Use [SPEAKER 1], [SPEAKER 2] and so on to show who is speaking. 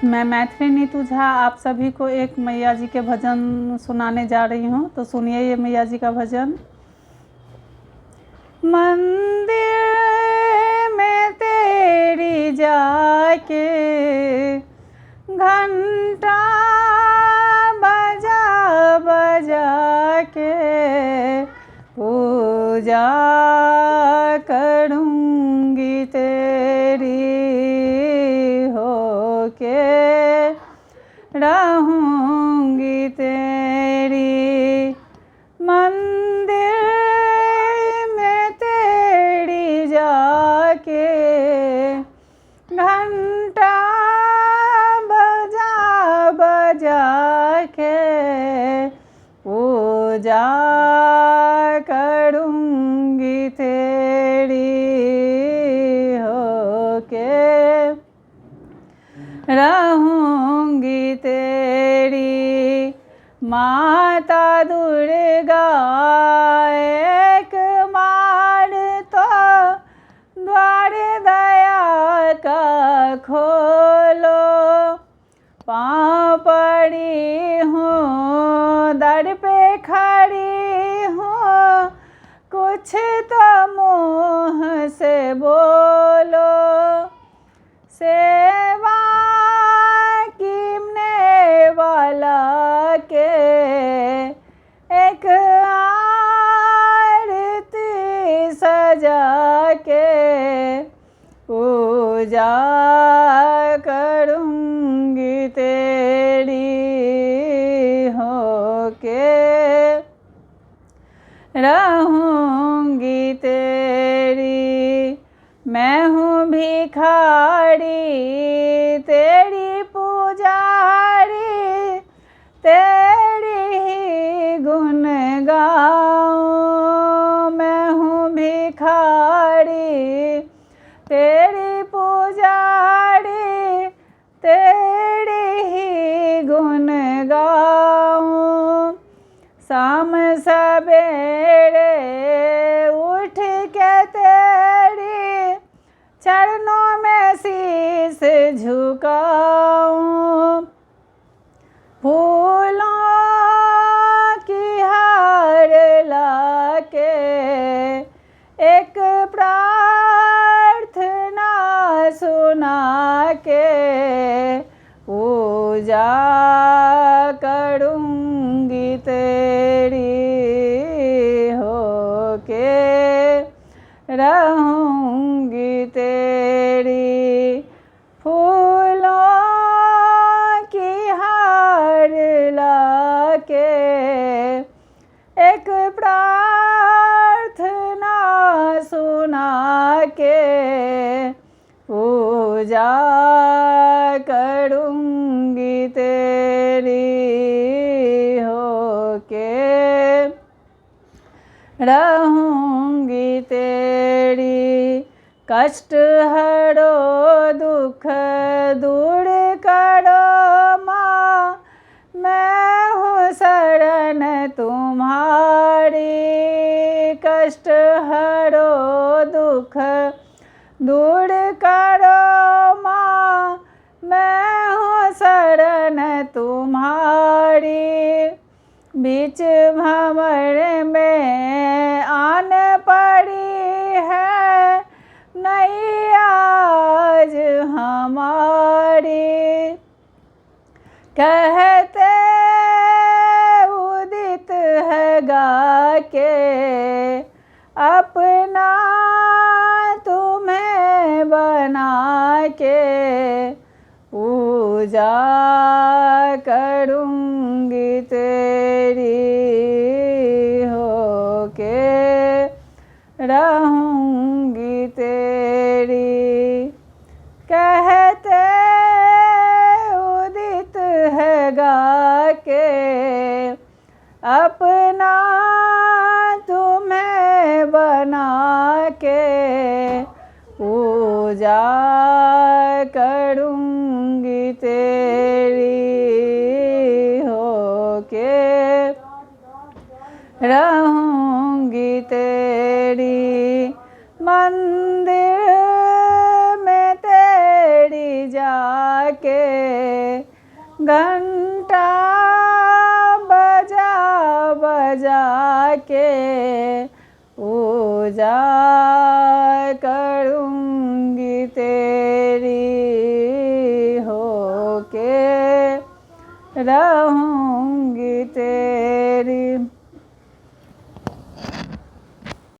[SPEAKER 1] मैं मैथिली नीतू झा आप सभी को एक मैया जी के भजन सुनाने जा रही हूँ। तो सुनिए ये मैया जी का भजन। मंदिर में तेरी जाके घंटा बजा बजा के पूजा करूँगी तेरी होके रहूँगी तेरी। मंदिर में तेरी जाके घंटा बजा बजा के पूजा करूँगी तेरी होके रहूँगी तेरी। माता दुर्गा एक बार तो द्वार दया का खोलो। पाँव पड़ी हूँ दर पे खड़ी हूँ कुछ तो मुँह से बोलो। सेवा कीमने वाला के एक आरती सजा के पूजा करूँगी तेरी होके रहूँगी तेरी। मैं हूँ भिखारी तेरी पुजारी तेरी ही गुण गाऊं। मैं हूँ भिखारी तेरी पुजारी तेरी ही गुण गाऊं। शाम सवेरे उठ के तेरी चरणों में शीस झुकाऊं। फूलों की हार लाके एक प्रार्थना सुना के पूजा करूँगी तेरी होके रहूँगी तेरी। फूलों की हार लाके एक प्रार्थना सुना के पूजा करूँगी तेरी होके रहूँगी तेरी। कष्ट हरो दुख दूर करो माँ मैं हूँ शरण तुम्हारी। कष्ट हरो दुख दूर करो माँ मैं हूँ शरण तुम्हारी। बीच भंवर में आन पड़ी है नैया आज हमारी। कहते उदित है गा के अपना तुम्हें बना के पूजा करूँगी तेरी होके रहूँगी तेरी। कहते उदित है गा के अपना तुम्हें बना के पूजा करूँगी तेरी होके रहूँगी तेरी। मंदिर में तेरी जा के घंटा बजा बजा के पूजा करूँगी तेरी होके रहूँगी तेरी।